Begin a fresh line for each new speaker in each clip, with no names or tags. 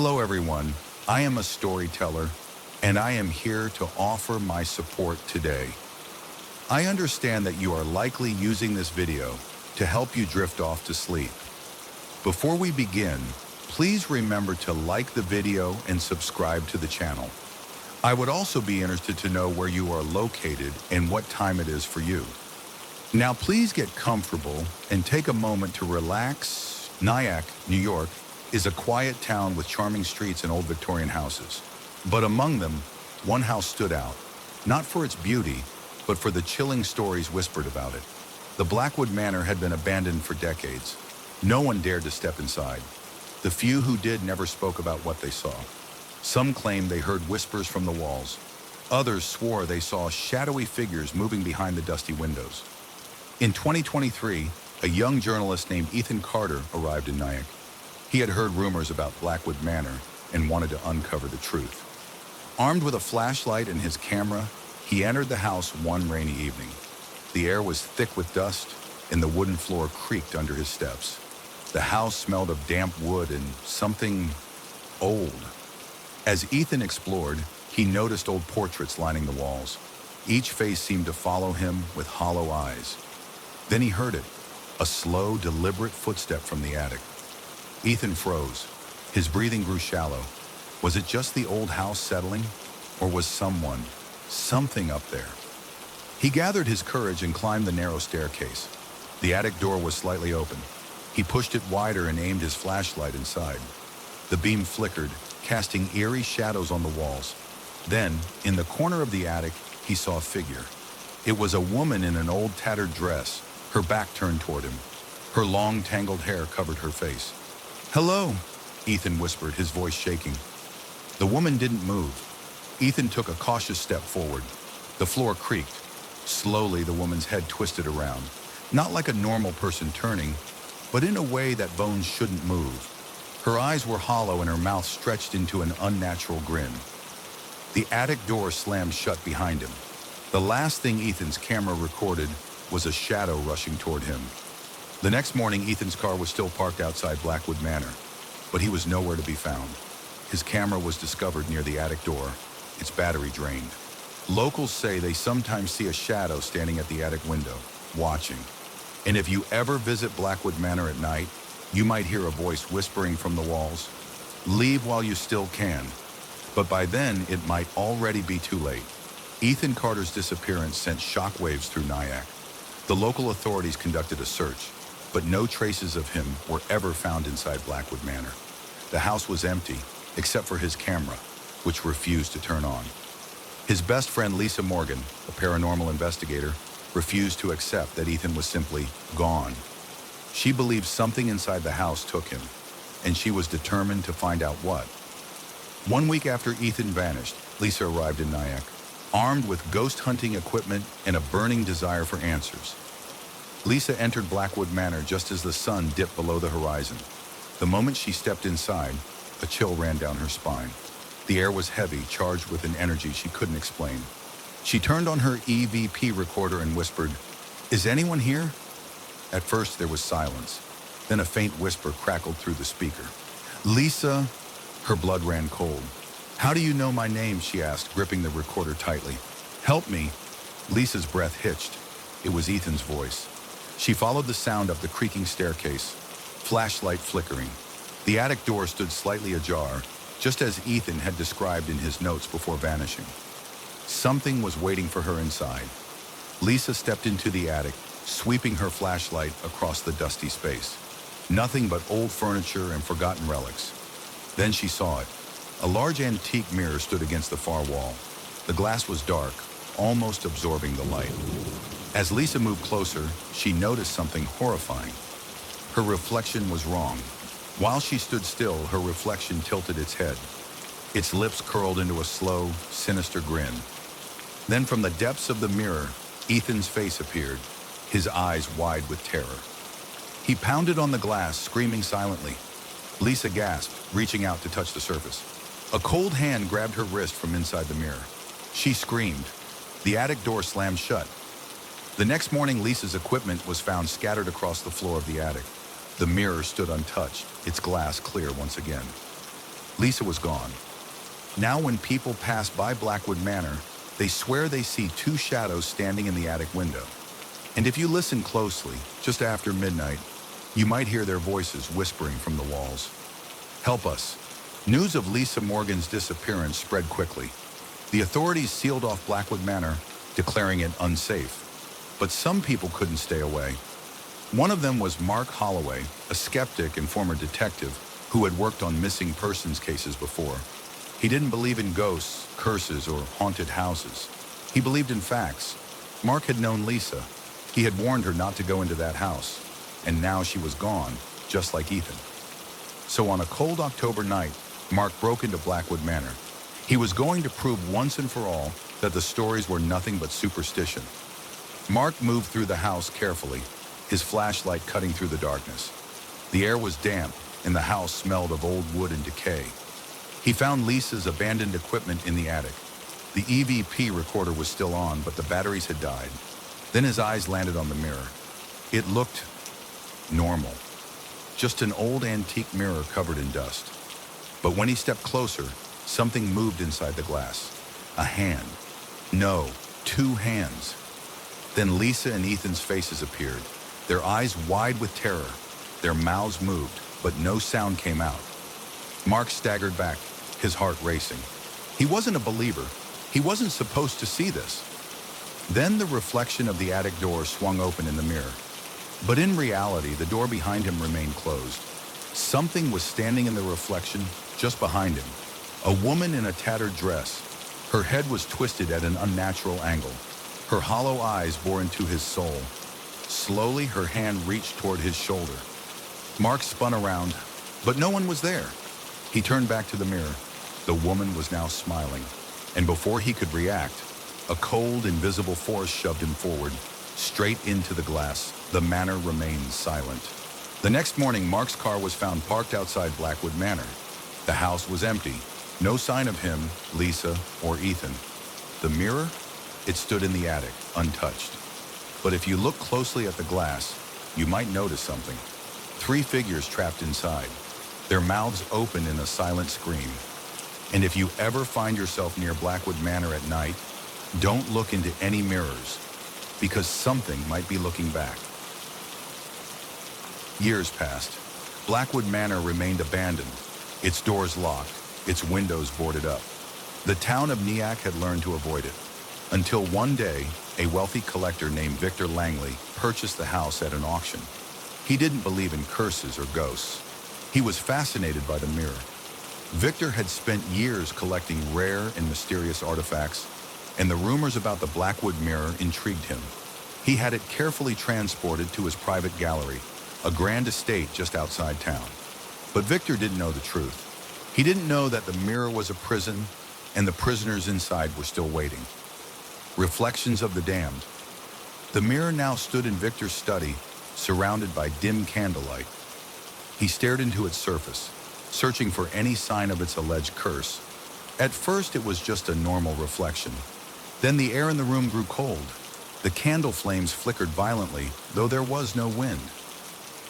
Hello, everyone. I am a storyteller, and I am here to offer my support today. I understand that you are likely using this video to help you drift off to sleep. Before we begin, please remember to like the video and subscribe to the channel. I would also be interested to know where you are located and what time it is for you. Now, please get comfortable and take a moment to relax. Nyack, New York, is a quiet town with charming streets and old Victorian houses. But among them, one house stood out, not for its beauty, but for the chilling stories whispered about it. The Blackwood Manor had been abandoned for decades. No one dared to step inside. The few who did never spoke about what they saw. Some claimed they heard whispers from the walls. Others swore they saw shadowy figures moving behind the dusty windows. In 2023, a young journalist named Ethan Carter arrived in Nyack. He had heard rumors about Blackwood Manor and wanted to uncover the truth. Armed with a flashlight and his camera, he entered the house one rainy evening. The air was thick with dust, and the wooden floor creaked under his steps. The house smelled of damp wood and something old. As Ethan explored, he noticed old portraits lining the walls. Each face seemed to follow him with hollow eyes. Then he heard it, a slow, deliberate footstep from the attic. Ethan froze. His breathing grew shallow. Was it just the old house settling? Or was something up there? He gathered his courage and climbed the narrow staircase. The attic door was slightly open. He pushed it wider and aimed his flashlight inside. The beam flickered, casting eerie shadows on the walls. Then, in the corner of the attic, he saw a figure. It was a woman in an old tattered dress, her back turned toward him. Her long, tangled hair covered her face. "Hello," Ethan whispered, his voice shaking. The woman didn't move. Ethan took a cautious step forward. The floor creaked. Slowly, the woman's head twisted around, not like a normal person turning, but in a way that bones shouldn't move. Her eyes were hollow and her mouth stretched into an unnatural grin. The attic door slammed shut behind him. The last thing Ethan's camera recorded was a shadow rushing toward him. The next morning, Ethan's car was still parked outside Blackwood Manor, but he was nowhere to be found. His camera was discovered near the attic door, its battery drained. Locals say they sometimes see a shadow standing at the attic window, watching. And if you ever visit Blackwood Manor at night, you might hear a voice whispering from the walls, "Leave while you still can." But by then, it might already be too late. Ethan Carter's disappearance sent shockwaves through Nyack. The local authorities conducted a search, but no traces of him were ever found inside Blackwood Manor. The house was empty, except for his camera, which refused to turn on. His best friend Lisa Morgan, a paranormal investigator, refused to accept that Ethan was simply gone. She believed something inside the house took him, and she was determined to find out what. 1 week after Ethan vanished, Lisa arrived in Nyack, armed with ghost hunting equipment and a burning desire for answers. Lisa entered Blackwood Manor just as the sun dipped below the horizon. The moment she stepped inside, a chill ran down her spine. The air was heavy, charged with an energy she couldn't explain. She turned on her EVP recorder and whispered, "Is anyone here?" At first, there was silence. Then a faint whisper crackled through the speaker. "Lisa." Her blood ran cold. "How do you know my name?" she asked, gripping the recorder tightly. "Help me." Lisa's breath hitched. It was Ethan's voice. She followed the sound up the creaking staircase, flashlight flickering. The attic door stood slightly ajar, just as Ethan had described in his notes before vanishing. Something was waiting for her inside. Lisa stepped into the attic, sweeping her flashlight across the dusty space. Nothing but old furniture and forgotten relics. Then she saw it. A large antique mirror stood against the far wall. The glass was dark, almost absorbing the light. As Lisa moved closer, she noticed something horrifying. Her reflection was wrong. While she stood still, her reflection tilted its head. Its lips curled into a slow, sinister grin. Then from the depths of the mirror, Ethan's face appeared, his eyes wide with terror. He pounded on the glass, screaming silently. Lisa gasped, reaching out to touch the surface. A cold hand grabbed her wrist from inside the mirror. She screamed. The attic door slammed shut. The next morning, Lisa's equipment was found scattered across the floor of the attic. The mirror stood untouched, its glass clear once again. Lisa was gone. Now when people pass by Blackwood Manor, they swear they see two shadows standing in the attic window. And if you listen closely, just after midnight, you might hear their voices whispering from the walls. Help us. News of Lisa Morgan's disappearance spread quickly. The authorities sealed off Blackwood Manor, declaring it unsafe. But some people couldn't stay away. One of them was Mark Holloway, a skeptic and former detective who had worked on missing persons cases before. He didn't believe in ghosts, curses, or haunted houses. He believed in facts. Mark had known Lisa. He had warned her not to go into that house. And now she was gone, just like Ethan. So on a cold October night, Mark broke into Blackwood Manor. He was going to prove once and for all that the stories were nothing but superstition. Mark moved through the house carefully, his flashlight cutting through the darkness. The air was damp, and the house smelled of old wood and decay. He found Lisa's abandoned equipment in the attic. The EVP recorder was still on, but the batteries had died. Then his eyes landed on the mirror. It looked normal. Just an old antique mirror covered in dust. But when he stepped closer, something moved inside the glass. A hand. No, two hands. Then Lisa and Ethan's faces appeared, their eyes wide with terror. Their mouths moved, but no sound came out. Mark staggered back, his heart racing. He wasn't a believer. He wasn't supposed to see this. Then the reflection of the attic door swung open in the mirror. But in reality, the door behind him remained closed. Something was standing in the reflection just behind him. A woman in a tattered dress. Her head was twisted at an unnatural angle. Her hollow eyes bore into his soul. Slowly, her hand reached toward his shoulder. Mark spun around, but no one was there. He turned back to the mirror. The woman was now smiling. And before he could react, a cold, invisible force shoved him forward, straight into the glass. The manor remained silent. The next morning, Mark's car was found parked outside Blackwood Manor. The house was empty. No sign of him, Lisa, or Ethan. The mirror? It stood in the attic, untouched. But if you look closely at the glass, you might notice something. 3 figures trapped inside, their mouths open in a silent scream. And if you ever find yourself near Blackwood Manor at night, don't look into any mirrors, because something might be looking back. Years passed. Blackwood Manor remained abandoned, its doors locked, its windows boarded up. The town of Nyack had learned to avoid it, until one day, a wealthy collector named Victor Langley purchased the house at an auction. He didn't believe in curses or ghosts. He was fascinated by the mirror. Victor had spent years collecting rare and mysterious artifacts, and the rumors about the Blackwood Mirror intrigued him. He had it carefully transported to his private gallery, a grand estate just outside town. But Victor didn't know the truth. He didn't know that the mirror was a prison, and the prisoners inside were still waiting. Reflections of the damned. The mirror now stood in Victor's study, surrounded by dim candlelight. He stared into its surface, searching for any sign of its alleged curse. At first, it was just a normal reflection. Then the air in the room grew cold. The candle flames flickered violently, though there was no wind.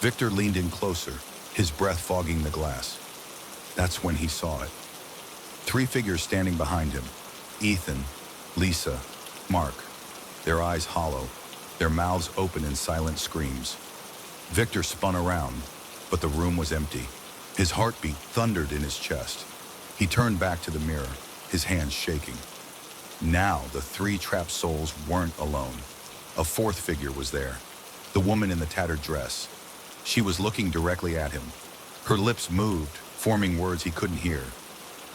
Victor leaned in closer, his breath fogging the glass. That's when he saw it. 3 figures standing behind him. Ethan, Lisa, Mark. Their eyes hollow, their mouths open in silent screams. Victor spun around, but the room was empty. His heartbeat thundered in his chest. He turned back to the mirror, his hands shaking. Now the 3 trapped souls weren't alone. A 4th figure was there, the woman in the tattered dress. She was looking directly at him. Her lips moved, forming words he couldn't hear.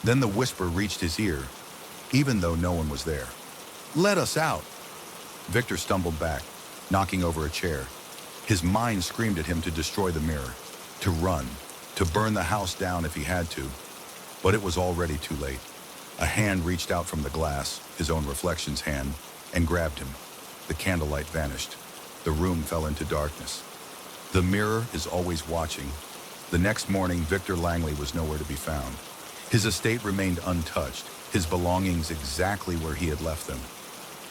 Then the whisper reached his ear, even though no one was there. "Let us out!" Victor stumbled back, knocking over a chair. His mind screamed at him to destroy the mirror, to run, to burn the house down if he had to. But it was already too late. A hand reached out from the glass, his own reflection's hand, and grabbed him. The candlelight vanished. The room fell into darkness. The mirror is always watching. The next morning, Victor Langley was nowhere to be found. His estate remained untouched, his belongings exactly where he had left them.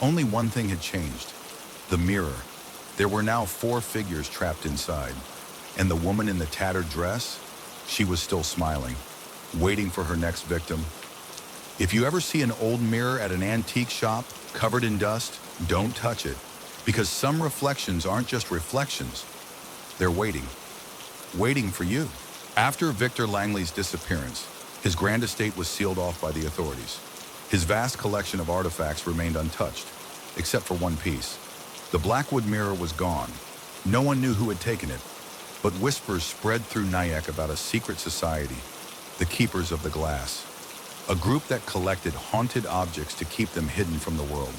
Only one thing had changed: the mirror. There were now 4 figures trapped inside, and the woman in the tattered dress, she was still smiling. waiting for her next victim. If you ever see an old mirror at an antique shop covered in dust, don't touch it, because some reflections aren't just reflections. They're waiting for you. After Victor Langley's disappearance, his grand estate was sealed off by the authorities. His vast collection of artifacts remained untouched, except for one piece. The Blackwood mirror was gone. No one knew who had taken it, but whispers spread through Nyack about a secret society, the Keepers of the Glass, a group that collected haunted objects to keep them hidden from the world.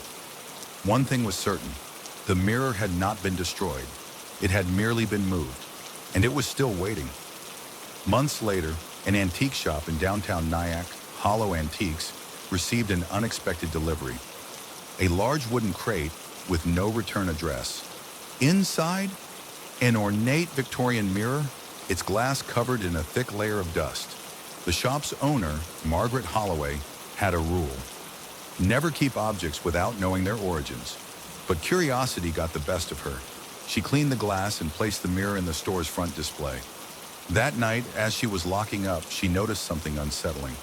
One thing was certain: the mirror had not been destroyed. It had merely been moved, and it was still waiting. Months later, an antique shop in downtown Nyack, Hollow Antiques, received an unexpected delivery. A large wooden crate with no return address. Inside, an ornate Victorian mirror, its glass covered in a thick layer of dust. The shop's owner, Margaret Holloway, had a rule: never keep objects without knowing their origins. But curiosity got the best of her. She cleaned the glass and placed the mirror in the store's front display. That night, as she was locking up, she noticed something unsettling.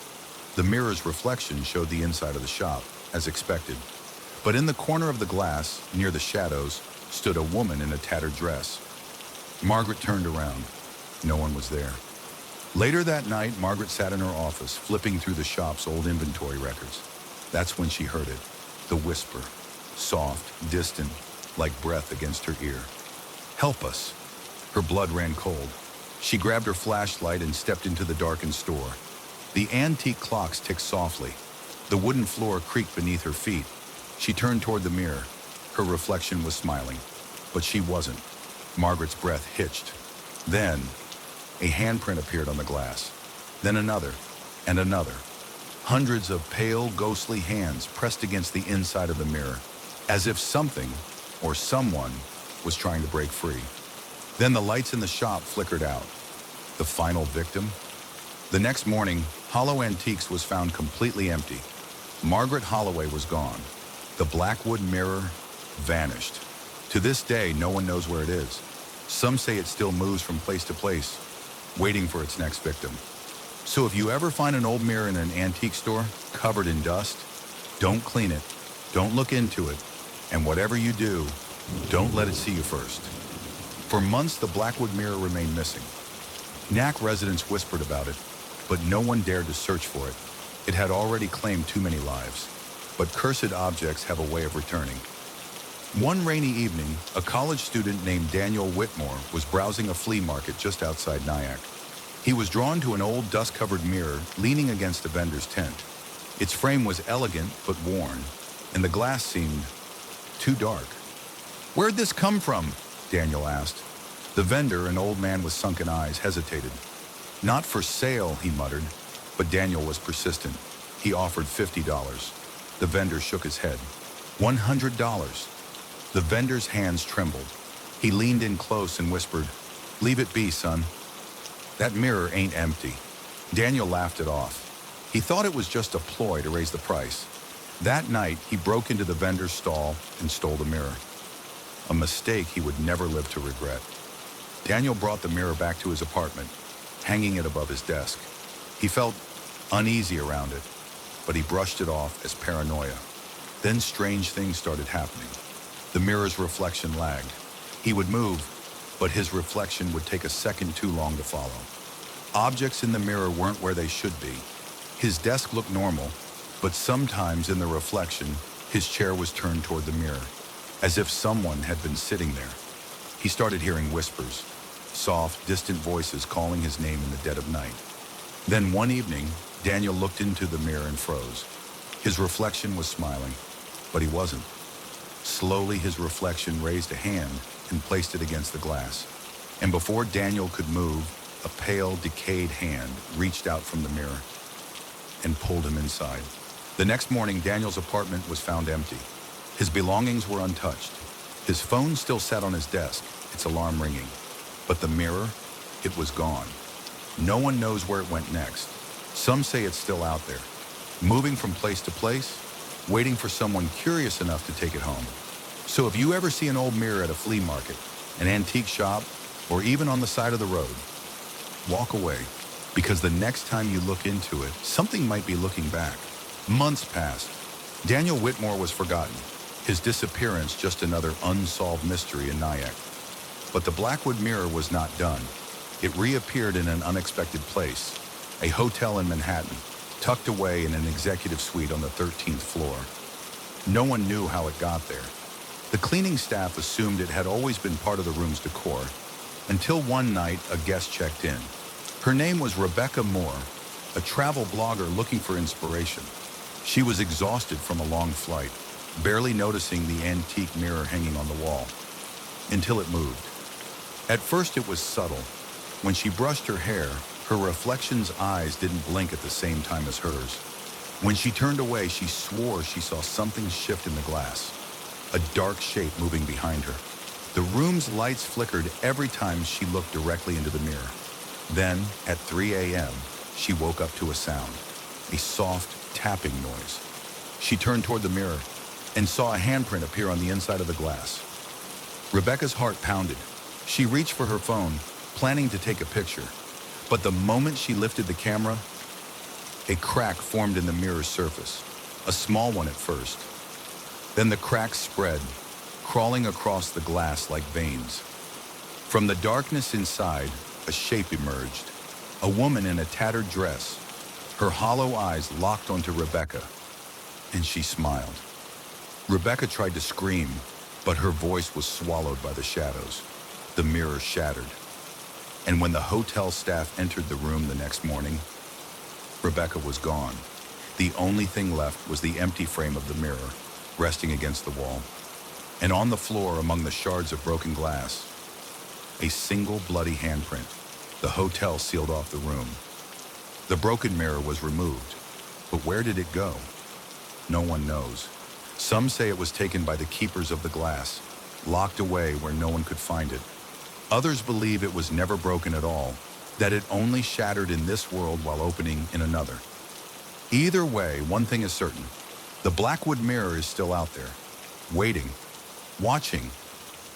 The mirror's reflection showed the inside of the shop, as expected. But in the corner of the glass, near the shadows, stood a woman in a tattered dress. Margaret turned around. No one was there. Later that night, Margaret sat in her office, flipping through the shop's old inventory records. That's when she heard it, the whisper, soft, distant, like breath against her ear. "Help us." Her blood ran cold. She grabbed her flashlight and stepped into the darkened store. The antique clocks ticked softly. The wooden floor creaked beneath her feet. She turned toward the mirror. Her reflection was smiling, but she wasn't. Margaret's breath hitched. Then, a handprint appeared on the glass. Then another, and another. Hundreds of pale, ghostly hands pressed against the inside of the mirror, as if something, or someone, was trying to break free. Then the lights in the shop flickered out. The final victim? The next morning, Hollow Antiques was found completely empty. Margaret Holloway was gone. The Blackwood mirror vanished. To this day, no one knows where it is. Some say it still moves from place to place, waiting for its next victim. So if you ever find an old mirror in an antique store covered in dust, don't clean it, don't look into it, and whatever you do, don't let it see you first. For months, the Blackwood mirror remained missing. Nyack residents whispered about it, but no one dared to search for it. It had already claimed too many lives. But cursed objects have a way of returning. One rainy evening, a college student named Daniel Whitmore was browsing a flea market just outside Nyack. He was drawn to an old dust-covered mirror leaning against a vendor's tent. Its frame was elegant but worn, and the glass seemed too dark. "Where'd this come from?" Daniel asked. The vendor, an old man with sunken eyes, hesitated. "Not for sale," he muttered, but Daniel was persistent. He offered $50. The vendor shook his head. $100. The vendor's hands trembled. He leaned in close and whispered, "Leave it be, son. That mirror ain't empty." Daniel laughed it off. He thought it was just a ploy to raise the price. That night, he broke into the vendor's stall and stole the mirror. A mistake he would never live to regret. Daniel brought the mirror back to his apartment, hanging it above his desk. He felt uneasy around it, but he brushed it off as paranoia. Then strange things started happening. The mirror's reflection lagged. He would move, but his reflection would take a second too long to follow. Objects in the mirror weren't where they should be. His desk looked normal, but sometimes in the reflection, his chair was turned toward the mirror, as if someone had been sitting there. He started hearing whispers, soft, distant voices calling his name in the dead of night. Then one evening, Daniel looked into the mirror and froze. His reflection was smiling, but he wasn't. Slowly, his reflection raised a hand and placed it against the glass. And before Daniel could move, a pale, decayed hand reached out from the mirror and pulled him inside. The next morning, Daniel's apartment was found empty. His belongings were untouched. His phone still sat on his desk, its alarm ringing. But the mirror, it was gone. No one knows where it went next. Some say it's still out there, moving from place to place, waiting for someone curious enough to take it home. So if you ever see an old mirror at a flea market, an antique shop, or even on the side of the road, walk away. because the next time you look into it, something might be looking back. Months passed. Daniel Whitmore was forgotten. His disappearance just another unsolved mystery in Nyack. But the Blackwood Mirror was not done. It reappeared in an unexpected place, a hotel in Manhattan, tucked away in an executive suite on the 13th floor. No one knew how it got there. The cleaning staff assumed it had always been part of the room's decor, until one night a guest checked in. Her name was Rebecca Moore, a travel blogger looking for inspiration. She was exhausted from a long flight, barely noticing the antique mirror hanging on the wall, until it moved. At first it was subtle. When she brushed her hair, her reflection's eyes didn't blink at the same time as hers. When she turned away, she swore she saw something shift in the glass, a dark shape moving behind her. The room's lights flickered every time she looked directly into the mirror. Then, at 3 a.m., she woke up to a sound, a soft tapping noise. She turned toward the mirror and saw a handprint appear on the inside of the glass. Rebecca's heart pounded. She reached for her phone, planning to take a picture. But the moment she lifted the camera, a crack formed in the mirror's surface, a small one at first. Then the crack spread, crawling across the glass like veins. From the darkness inside, a shape emerged, a woman in a tattered dress. Her hollow eyes locked onto Rebecca, and she smiled. Rebecca tried to scream, but her voice was swallowed by the shadows. The mirror shattered. And when the hotel staff entered the room the next morning, Rebecca was gone. The only thing left was the empty frame of the mirror, resting against the wall. And on the floor, among the shards of broken glass, a single bloody handprint. The hotel sealed off the room. The broken mirror was removed, but where did it go? No one knows. Some say it was taken by the keepers of the glass, locked away where no one could find it. Others believe it was never broken at all, that it only shattered in this world while opening in another. Either way, one thing is certain. The Blackwood Mirror is still out there, waiting, watching.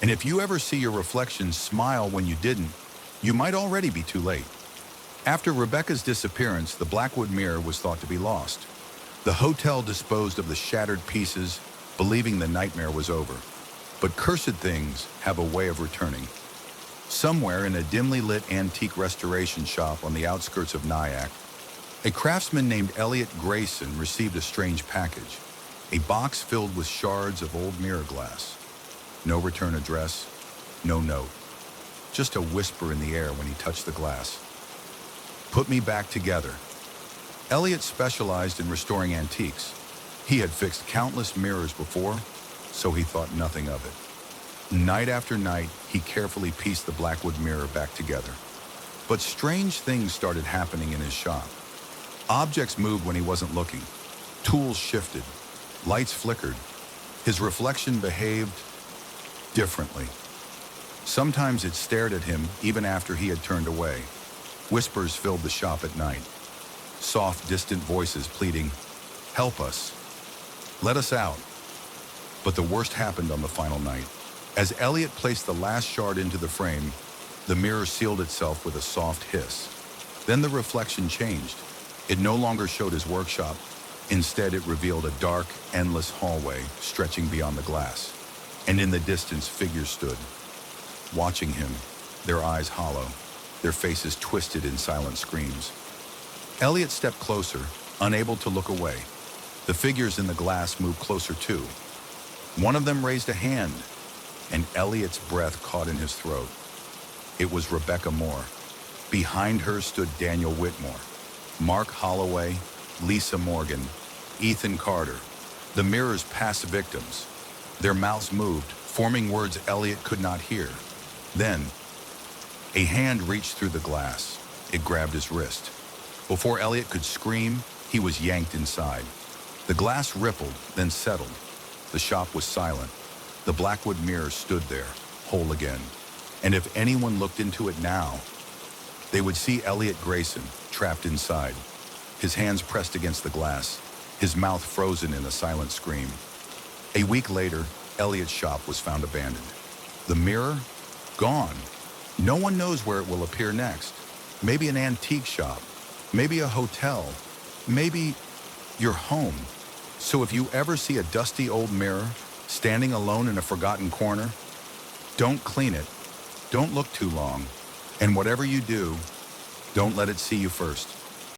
And if you ever see your reflection smile when you didn't, you might already be too late. After Rebecca's disappearance, the Blackwood Mirror was thought to be lost. The hotel disposed of the shattered pieces, believing the nightmare was over. But cursed things have a way of returning. Somewhere in a dimly lit antique restoration shop on the outskirts of Nyack, a craftsman named Elliot Grayson received a strange package, a box filled with shards of old mirror glass. No return address, no note, just a whisper in the air when he touched the glass. Put me back together. Elliot specialized in restoring antiques. He had fixed countless mirrors before, so he thought nothing of it. Night after night, he carefully pieced the Blackwood Mirror back together. But strange things started happening in his shop. Objects moved when he wasn't looking. Tools shifted. Lights flickered. His reflection behaved differently. Sometimes it stared at him even after he had turned away. Whispers filled the shop at night. Soft, distant voices pleading, "Help us. Let us out." But the worst happened on the final night. As Elliot placed the last shard into the frame, the mirror sealed itself with a soft hiss. Then the reflection changed. It no longer showed his workshop. Instead, it revealed a dark, endless hallway stretching beyond the glass. And in the distance, figures stood, watching him, their eyes hollow, their faces twisted in silent screams. Elliot stepped closer, unable to look away. The figures in the glass moved closer too. One of them raised a hand, and Elliot's breath caught in his throat. It was Rebecca Moore. Behind her stood Daniel Whitmore, Mark Holloway, Lisa Morgan, Ethan Carter, the mirror's past victims. Their mouths moved, forming words Elliot could not hear. Then, a hand reached through the glass. It grabbed his wrist. Before Elliot could scream, he was yanked inside. The glass rippled, then settled. The shop was silent. The Blackwood Mirror stood there, whole again. And if anyone looked into it now, they would see Elliot Grayson, trapped inside, his hands pressed against the glass, his mouth frozen in a silent scream. A week later, Elliot's shop was found abandoned. The mirror? Gone. No one knows where it will appear next. maybe an antique shop, maybe a hotel, maybe your home. So if you ever see a dusty old mirror standing alone in a forgotten corner, don't clean it, don't look too long, and whatever you do, don't let it see you first.